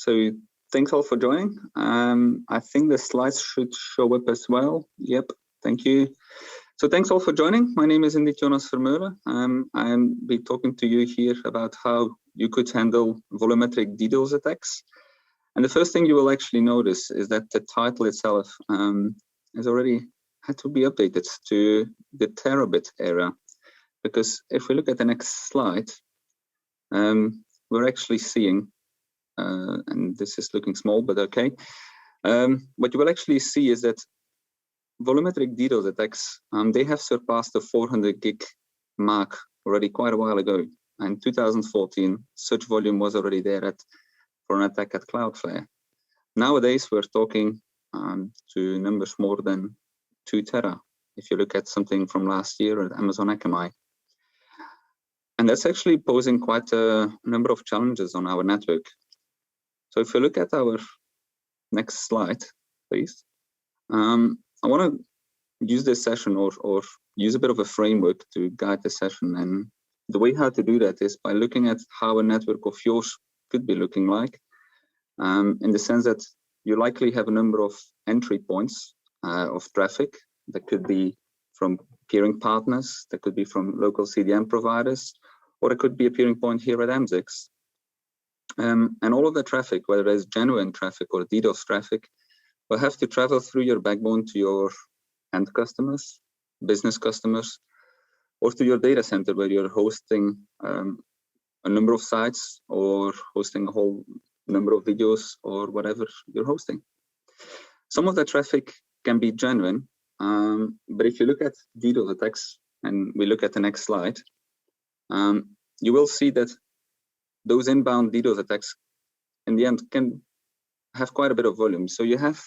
So thanks all for joining. I think the slides should show up as well. Yep, thank you. So thanks all for joining. My name is indeed Jonas Vermeulen. I'll be talking to you here about how you could handle volumetric DDoS attacks. And the first thing you will actually notice is that the title itself has already had to be updated to the terabit era. Because if we look at the next slide, we're actually seeing, and this is looking small, but okay. What you will actually see is that volumetric DDoS attacks, they have surpassed the 400 gig mark already quite a while ago. In 2014, such volume was already there for an attack at Cloudflare. Nowadays, we're talking to numbers more than 2 tera. If you look at something from last year at Amazon-IX. And that's actually posing quite a number of challenges on our network. So if you look at our next slide, please. I want to use this session or use a bit of a framework to guide the session. And the way how to do that is by looking at how a network of yours could be looking like, in the sense that you likely have a number of entry points of traffic that could be from peering partners, that could be from local CDN providers, or it could be a peering point here at AMS-IX. And all of the traffic, whether it's genuine traffic or DDoS traffic, will have to travel through your backbone to your end customers, business customers, or to your data center where you're hosting a number of sites or hosting a whole number of videos or whatever you're hosting. Some of the traffic can be genuine, but if you look at DDoS attacks, and we look at the next slide, you will see that those inbound DDoS attacks in the end can have quite a bit of volume. So you have,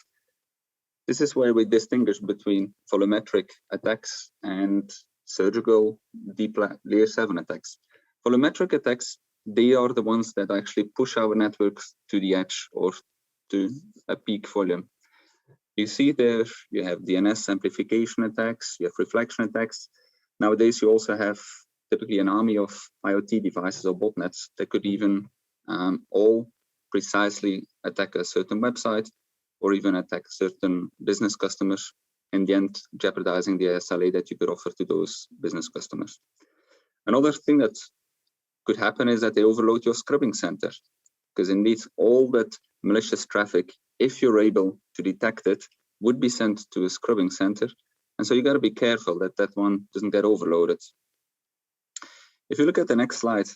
this is where we distinguish between volumetric attacks and surgical deep layer 7 attacks. Volumetric attacks, they are the ones that actually push our networks to the edge or to a peak volume. You see there, you have DNS amplification attacks, you have reflection attacks. Nowadays, you also have typically an army of IoT devices or botnets that could even all precisely attack a certain website or even attack certain business customers, in the end jeopardizing the SLA that you could offer to those business customers. Another thing that could happen is that they overload your scrubbing center, because indeed all that malicious traffic, if you're able to detect it, would be sent to a scrubbing center. And so you got to be careful that that one doesn't get overloaded. If you look at the next slide,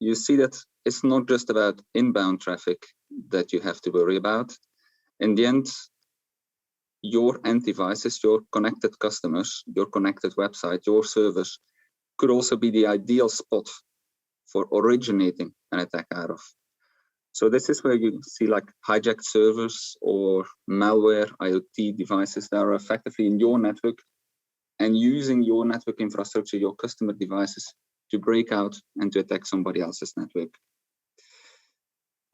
you see that it's not just about inbound traffic that you have to worry about. In the end, your end devices, your connected customers, your connected website, your servers could also be the ideal spot for originating an attack out of. So this is where you see like hijacked servers or malware IoT devices that are effectively in your network and using your network infrastructure, your customer devices, to break out and to attack somebody else's network.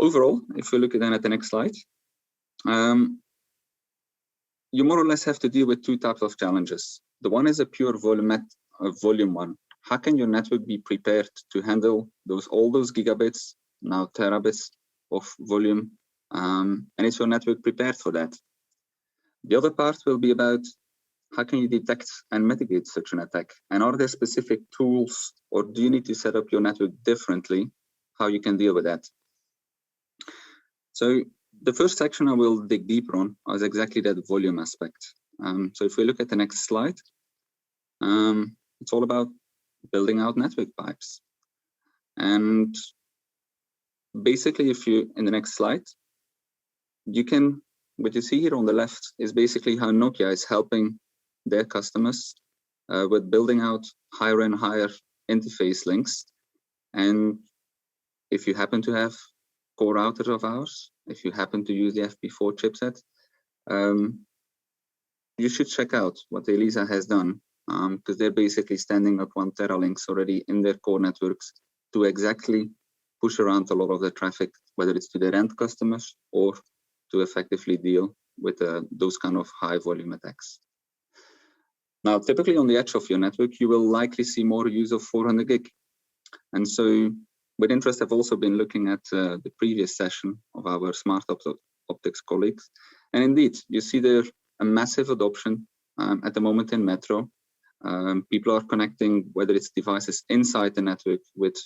Overall, if we look then at the next slide, you more or less have to deal with 2 types of challenges. The one is a pure volume one. How can your network be prepared to handle all those gigabits, now terabits of volume, and is your network prepared for that? The other part will be about how can you detect and mitigate such an attack? And are there specific tools, or do you need to set up your network differently, how you can deal with that? So the first section I will dig deeper on is exactly that volume aspect. So if we look at the next slide, it's all about building out network pipes. And basically, if you, in the next slide, you can, what you see here on the left is basically how Nokia is helping their customers with building out higher and higher interface links. And if you happen to have core routers of ours, if you happen to use the FP4 chipset, you should check out what Elisa has done, because they're basically standing up 1 tera links already in their core networks to exactly push around a lot of the traffic, whether it's to their end customers or to effectively deal with those kind of high volume attacks. Now, typically on the edge of your network, you will likely see more use of 400 gig. And so with interest, I've also been looking at the previous session of our smart optics colleagues. And indeed, you see there a massive adoption at the moment in metro. People are connecting, whether it's devices inside the network with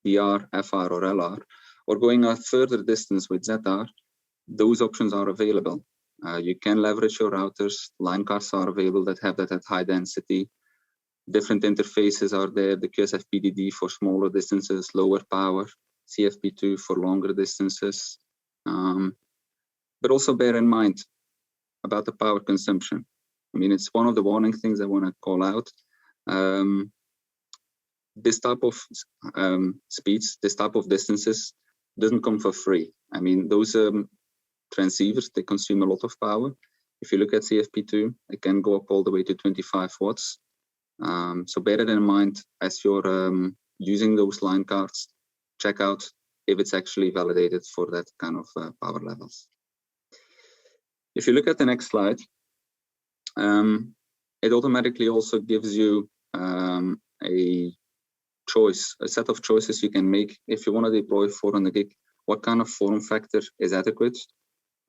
DR, FR, or LR, or going a further distance with ZR. Those options are available. You can leverage your routers. Line cards are available that have that at high density. Different interfaces are there, the QSFP-DD for smaller distances, lower power, CFP2 for longer distances. But also bear in mind about the power consumption. I mean, it's one of the warning things I want to call out. This type of speeds, this type of distances doesn't come for free. I mean, those transceivers, they consume a lot of power. If you look at CFP2, it can go up all the way to 25 watts. So bear it in mind as you're using those line cards. Check out if it's actually validated for that kind of power levels. If you look at the next slide, it automatically also gives you a choice, a set of choices you can make if you want to deploy 400 gig. What kind of form factor is adequate?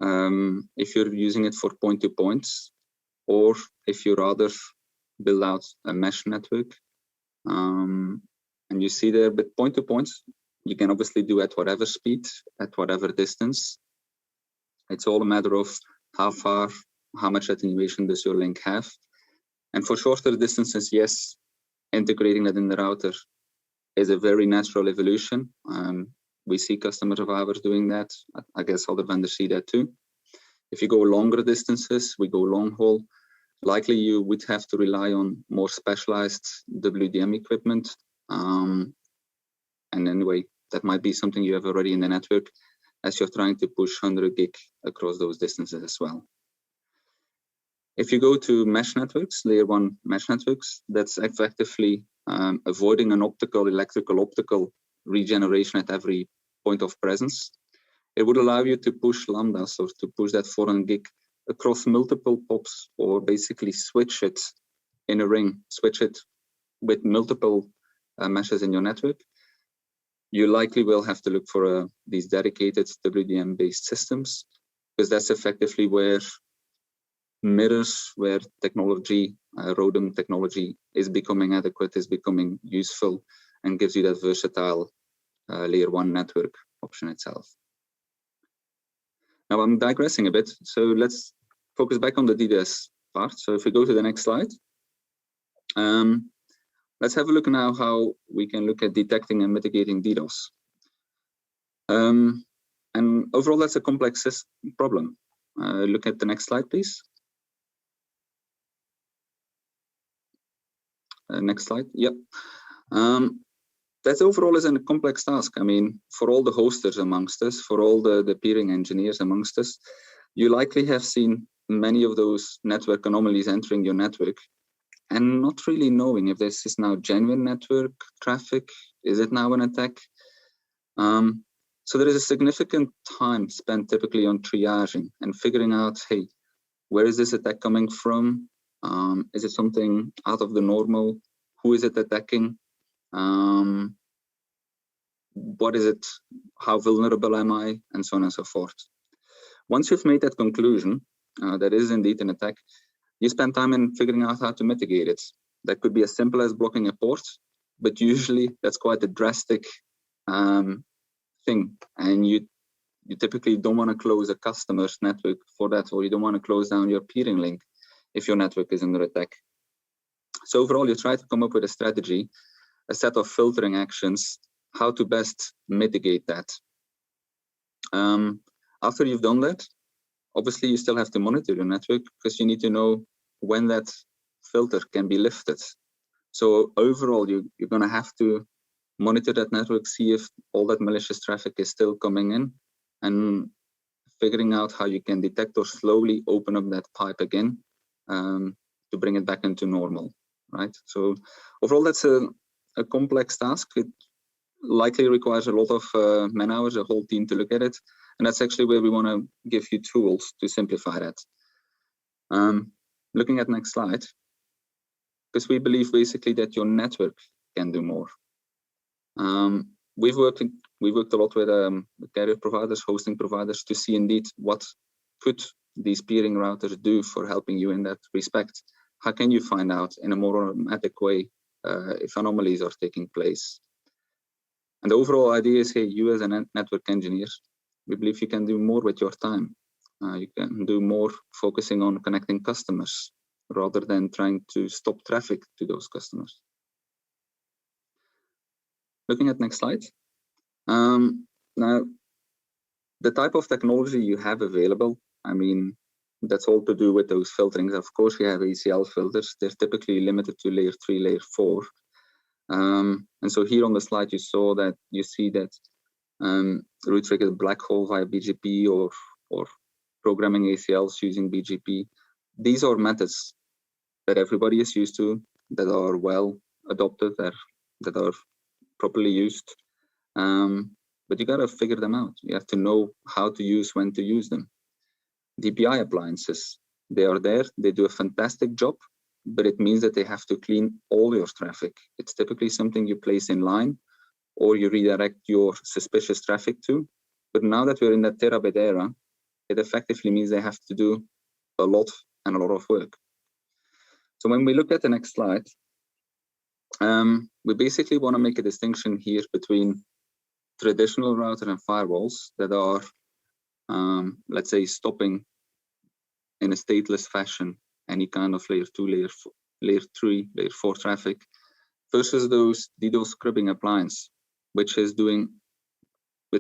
If you're using it for point-to-points, or if you rather build out a mesh network. And you see there, but point-to-points, you can obviously do at whatever speed, at whatever distance. It's all a matter of how far, how much attenuation does your link have. And for shorter distances, yes, integrating that in the router is a very natural evolution. We see customers of ours doing that. I guess other vendors see that too. If you go longer distances, we go long haul, likely you would have to rely on more specialized WDM equipment. And anyway, that might be something you have already in the network as you're trying to push 100 gig across those distances as well. If you go to mesh networks, layer 1 mesh networks, that's effectively avoiding an electrical-optical regeneration at every point of presence. It would allow you to push lambdas, or to push that 400 gig across multiple POPs, or basically switch it in a ring, switch it with multiple meshes in your network. You likely will have to look for these dedicated WDM-based systems, because that's effectively where mirrors, where technology, ROADM technology is becoming adequate, is becoming useful, and gives you that versatile layer 1 network option itself. Now I'm digressing a bit, so let's focus back on the DDoS part. So if we go to the next slide, let's have a look now how we can look at detecting and mitigating DDoS. And overall, that's a complex problem. Look at the next slide, please. Next slide. Yep. That overall is a complex task. I mean, for all the hosters amongst us, for all the peering engineers amongst us, you likely have seen many of those network anomalies entering your network and not really knowing if this is now genuine network traffic, is it now an attack? So there is a significant time spent typically on triaging and figuring out, hey, where is this attack coming from? Is it something out of the normal? Who is it attacking? What is it? How vulnerable am I? And so on and so forth. Once you've made that conclusion, that is indeed an attack, you spend time in figuring out how to mitigate it. That could be as simple as blocking a port, but usually that's quite a drastic thing. And you typically don't want to close a customer's network for that, or you don't want to close down your peering link if your network is under attack. So overall, you try to come up with a strategy, a set of filtering actions, how to best mitigate that. After you've done that, obviously you still have to monitor your network, because you need to know when that filter can be lifted. So overall, you're going to have to monitor that network, see if all that malicious traffic is still coming in, and figuring out how you can detect or slowly open up that pipe again to bring it back into normal, right? So overall, that's a complex task. It likely requires a lot of man hours, a whole team to look at it. And that's actually where we want to give you tools to simplify that. Looking at next slide, because we believe basically that your network can do more. we worked a lot with carrier providers, hosting providers, to see indeed what could these peering routers do for helping you in that respect. How can you find out in a more automatic way if anomalies are taking place? And the overall idea is, hey, you as a network engineer, we believe you can do more with your time. You can do more focusing on connecting customers rather than trying to stop traffic to those customers. Looking at next slide. Now, the type of technology you have available, I mean, that's all to do with those filterings. Of course, we have ACL filters. They're typically limited to layer 3, layer 4. And so here on the slide, you see that root triggered black hole via BGP or programming ACLs using BGP. These are methods that everybody is used to, that are well adopted, that are properly used. But you got to figure them out. You have to know how to use, when to use them. DPI appliances, they are there, they do a fantastic job, but it means that they have to clean all your traffic. It's typically something you place in line or you redirect your suspicious traffic to. But now that we're in the terabit era, it effectively means they have to do a lot of work. So when we look at the next slide, we basically want to make a distinction here between traditional routers and firewalls that are, let's say, stopping in a stateless fashion any kind of layer 2, layer 3, layer 4 traffic, versus those DDoS scrubbing appliance, which is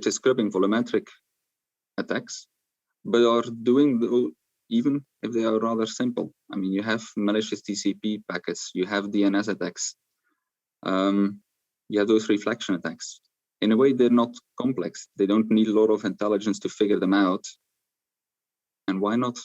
scrubbing volumetric attacks, but are doing, even if they are rather simple. I mean, you have malicious TCP packets, you have DNS attacks, you have those reflection attacks. In a way, they're not complex. They don't need a lot of intelligence to figure them out. And why not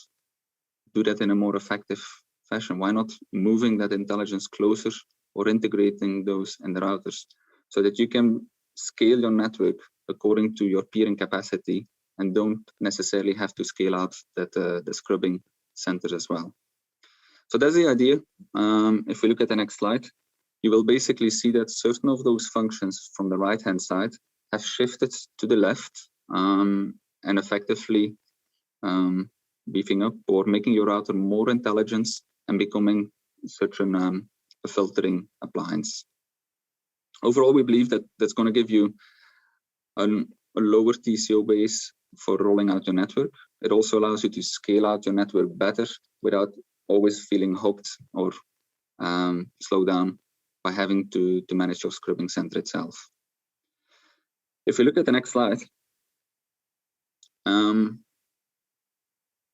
do that in a more effective fashion? Why not moving that intelligence closer or integrating those in the routers so that you can scale your network according to your peering capacity and don't necessarily have to scale out that the scrubbing centers as well. So that's the idea. If we look at the next slide, you will basically see that certain of those functions from the right-hand side have shifted to the left and effectively beefing up or making your router more intelligent and becoming such a filtering appliance. Overall, we believe that that's going to give you a lower TCO base for rolling out your network. It also allows you to scale out your network better without always feeling hooked or slow down by having to manage your scrubbing center itself. If we look at the next slide,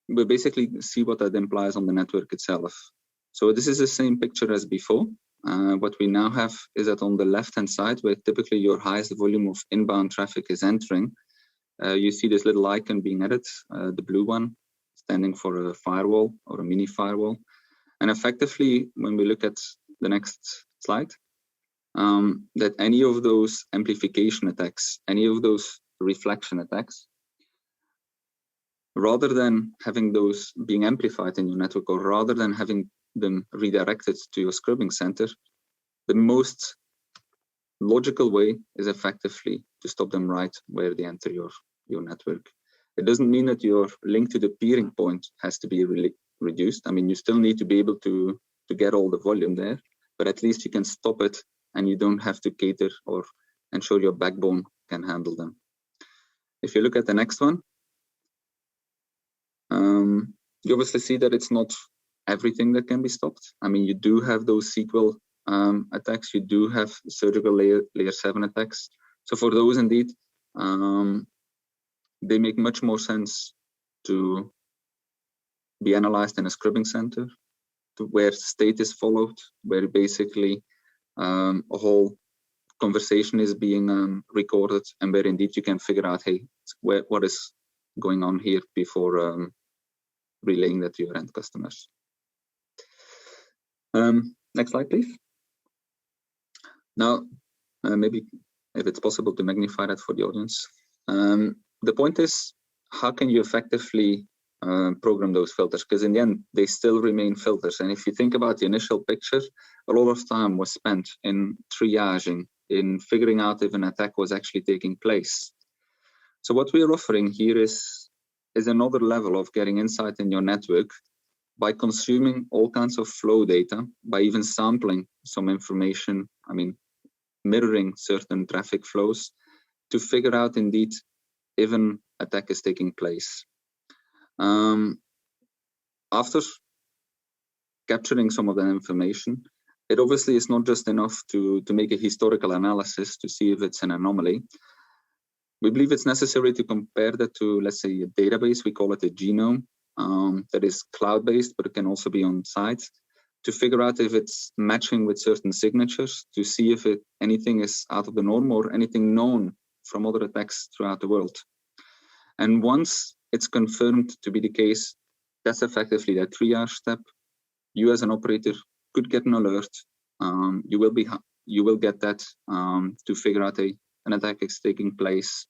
we basically see what that implies on the network itself. So this is the same picture as before. What we now have is that on the left-hand side, where typically your highest volume of inbound traffic is entering, you see this little icon being added, the blue one, standing for a firewall or a mini firewall. And effectively, when we look at the next slide, that any of those amplification attacks, any of those reflection attacks, rather than having those being amplified in your network or rather than having them redirected to your scrubbing center, the most logical way is effectively to stop them right where they enter your network. It doesn't mean that your link to the peering point has to be really reduced. I mean, you still need to be able to get all the volume there, but at least you can stop it and you don't have to cater or ensure your backbone can handle them. If you look at the next one, you obviously see that it's not everything that can be stopped. I mean, you do have those SQL attacks, you do have surgical layer 7 attacks. So for those indeed, they make much more sense to be analyzed in a scrubbing center, to where state is followed, where basically a whole conversation is being recorded, and where indeed you can figure out, hey, what is going on here before relaying that to your end customers. Next slide, please. Now, maybe if it's possible to magnify that for the audience. The point is, how can you effectively program those filters? Because in the end, they still remain filters. And if you think about the initial picture, a lot of time was spent in triaging in figuring out if an attack was actually taking place. So what we're offering here is another level of getting insight in your network by consuming all kinds of flow data, by even sampling some information, mirroring certain traffic flows to figure out indeed if an attack is taking place. After capturing some of that information, it obviously is not just enough to make a historical analysis to see if it's an anomaly. We believe it's necessary to compare that to, let's say, a database. We call it a genome that is cloud-based, but it can also be on site, to figure out if it's matching with certain signatures, to see if anything is out of the norm or anything known from other attacks throughout the world. And once it's confirmed to be the case, that's effectively that triage step. You as an operator could get an alert. You will get that to figure out an attack is taking place.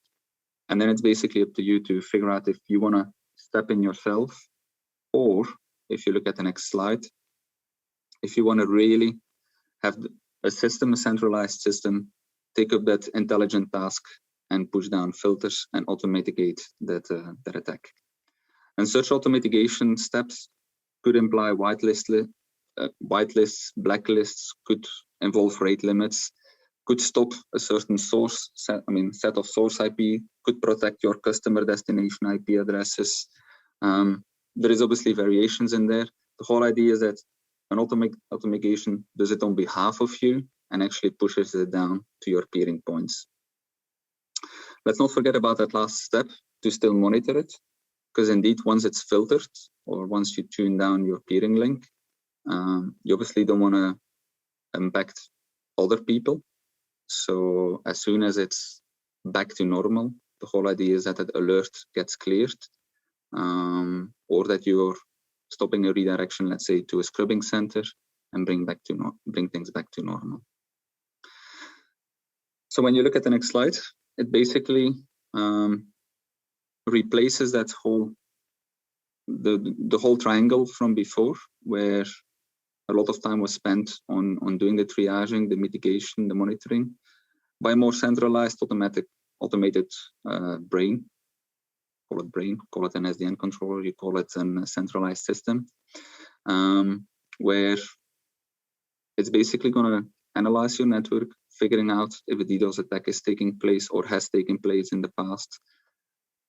And then it's basically up to you to figure out if you want to step in yourself, or if you look at the next slide, if you want to really have a system, a centralized system, take up that intelligent task and push down filters and auto-mitigate that attack. And such auto-mitigation steps could imply whitelists, blacklists, could involve rate limits, could stop a certain source set of source IP, could protect your customer destination IP addresses. There is obviously variations in there. The whole idea is that an auto-mitigation does it on behalf of you and actually pushes it down to your peering points. Let's not forget about that last step, to still monitor it, because indeed once it's filtered or once you tune down your peering link, you obviously don't want to impact other people. So as soon as it's back to normal, the whole idea is that alert gets cleared, or that you're stopping a redirection, let's say, to a scrubbing center and bring things back to normal. So when you look at the next slide, it basically replaces that the whole triangle from before, where a lot of time was spent on doing the triaging, the mitigation, the monitoring, by a more centralized, automated brain. Call it an SDN controller, you call it a centralized system, where it's basically going to analyze your network, figuring out if a DDoS attack is taking place or has taken place in the past,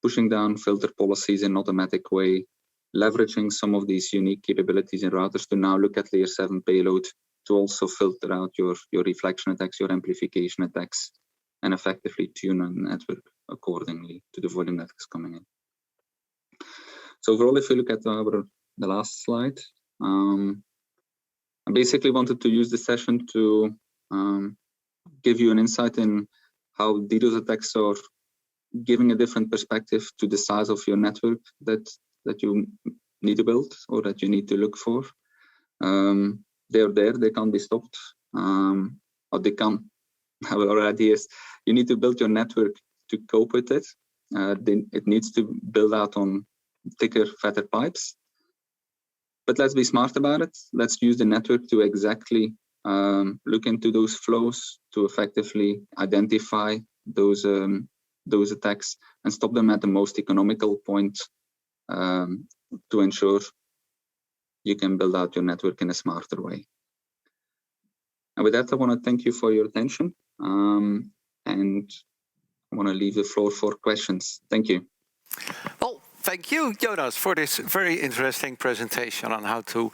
pushing down filter policies in an automatic way, leveraging some of these unique capabilities in routers to now look at layer 7 payload to also filter out your reflection attacks, your amplification attacks, and effectively tune a network accordingly to the volume that is coming in. So overall, if you look at the last slide, I basically wanted to use the session to give you an insight in how DDoS attacks are giving a different perspective to the size of your network that you need to build or that you need to look for. They're there, they can't be stopped, or they can. Our idea is you need to build your network to cope with it. It needs to build out on thicker, fatter pipes. But let's be smart about it. Let's use the network to exactly look into those flows, to effectively identify those attacks and stop them at the most economical point, to ensure you can build out your network in a smarter way. And with that, I want to thank you for your attention, and I want to leave the floor for questions. Thank you. Well, thank you, Jonas, for this very interesting presentation on how to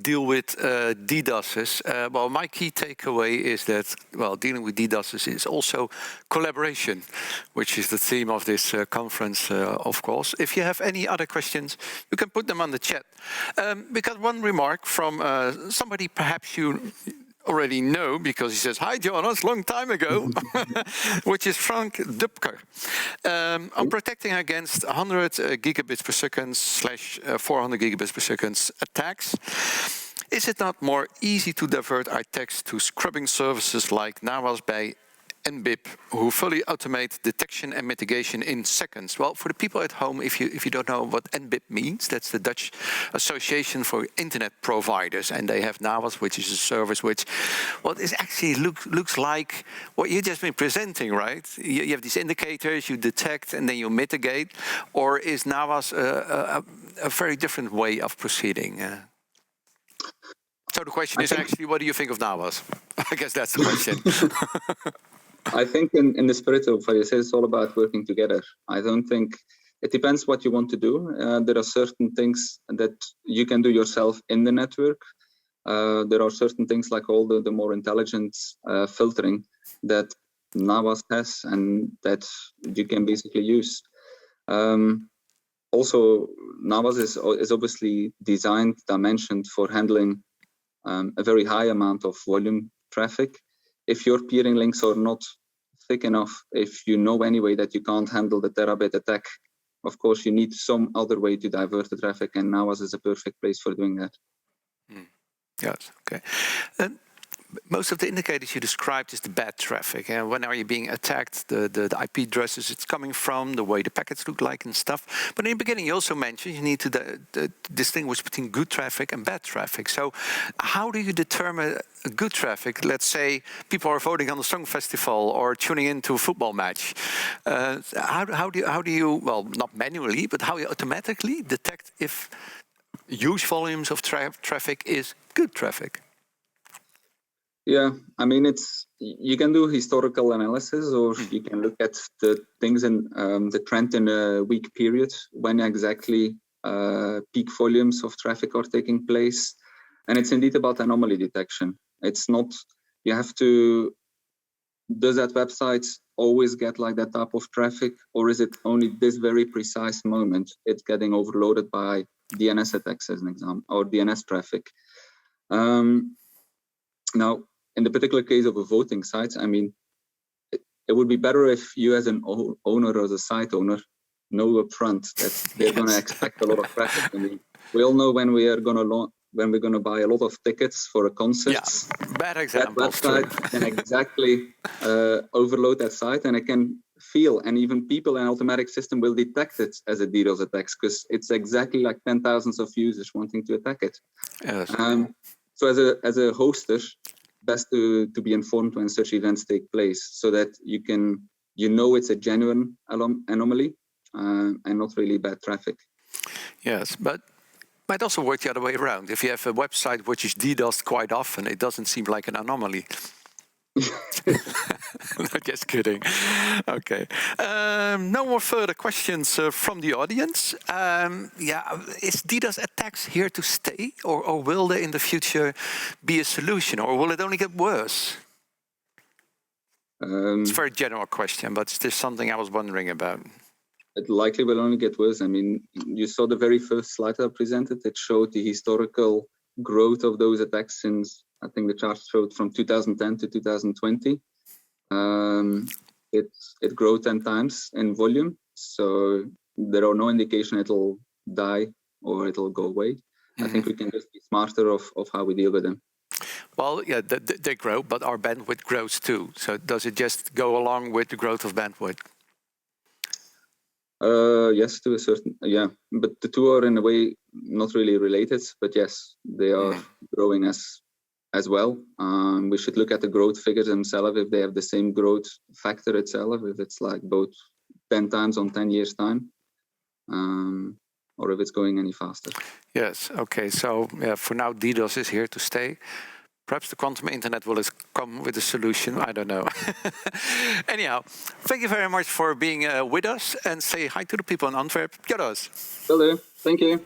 deal with DDoSes. Well, my key takeaway is that, well, dealing with DDoSes is also collaboration, which is the theme of this conference, of course. If you have any other questions, you can put them on the chat. We got one remark from somebody perhaps you already know, because he says, "Hi, Jonas, long time ago," which is Frank Dupker. On protecting against 100 gigabits per second / 400 gigabits per second attacks, is it not more easy to divert our attacks to scrubbing services like NAWAS by NBIP, who fully automate detection and mitigation in seconds. Well, for the people at home, if you don't know what NBIP means, that's the Dutch Association for Internet Providers, and they have NAVAS, which is a service which, well, it actually looks like what you've just been presenting, right? You have these indicators, you detect, and then you mitigate, or is NAVAS a very different way of proceeding? So the question is actually, what do you think of NAVAS? I guess that's the question. I think in the spirit of what you say, it's all about working together. I don't think, it depends what you want to do. There are certain things that you can do yourself in the network. There are certain things like all the more intelligent filtering that NAVAS has and that you can basically use. Also, NAVAS is obviously designed, dimensioned for handling a very high amount of volume traffic. If your peering links are not thick enough, if you know anyway that you can't handle the terabit attack, of course you need some other way to divert the traffic, and NAVAS is a perfect place for doing that. Yes, okay. Most of the indicators you described is the bad traffic. And when are you being attacked, the IP addresses it's coming from, the way the packets look like and stuff. But in the beginning, you also mentioned you need to distinguish between good traffic and bad traffic. So how do you determine good traffic? Let's say people are voting on the song festival or tuning into a football match. How do you, well, not manually, but how you automatically detect if huge volumes of traffic is good traffic? Yeah, I mean, you can do historical analysis, or you can look at the things in the trend in a week period, when exactly peak volumes of traffic are taking place. And it's indeed about anomaly detection. It's not, you have to, does that website always get like that type of traffic, or is it only this very precise moment it's getting overloaded by DNS attacks, as an example, or DNS traffic? Now, in the particular case of a voting site, I mean, it would be better if you as an owner or as a site owner know upfront that they're going to expect a lot of traffic. I mean, we all know when we're going to buy a lot of tickets for a concert. Yeah, bad example. That website can exactly overload that site, and it can feel, and even people in an automatic system will detect it as a DDoS attack, because it's exactly like 10,000s of users wanting to attack it. Yes. So as a hoster, best to be informed when such events take place, so that you know it's a genuine anomaly and not really bad traffic. Yes, but might also work the other way around. If you have a website which is DDoSed quite often, it doesn't seem like an anomaly. No, just kidding. Okay. No more further questions from the audience. Yeah, is DDoS attacks here to stay, or will there in the future be a solution, or will it only get worse? It's a very general question, but it's just something I was wondering about. It likely will only get worse. I mean, you saw the very first slide I presented. It showed the historical growth of those attacks since, I think the chart showed from 2010 to 2020. It grew 10 times in volume, so there are no indication it'll die or it'll go away. I think we can just be smarter of how we deal with them. Well, yeah, they grow, but our bandwidth grows too. So does it just go along with the growth of bandwidth? Yes, to a certain, yeah, but the two are in a way not really related, but yes, they are growing as well. We should look at the growth figures themselves, if they have the same growth factor itself, if it's like both 10 times on 10 years time, or if it's going any faster. Yes, okay, so yeah, for now DDoS is here to stay. Perhaps the quantum internet will come with a solution, I don't know. Anyhow, thank you very much for being with us, and say hi to the people in Antwerp. Jonas. Will do, thank you.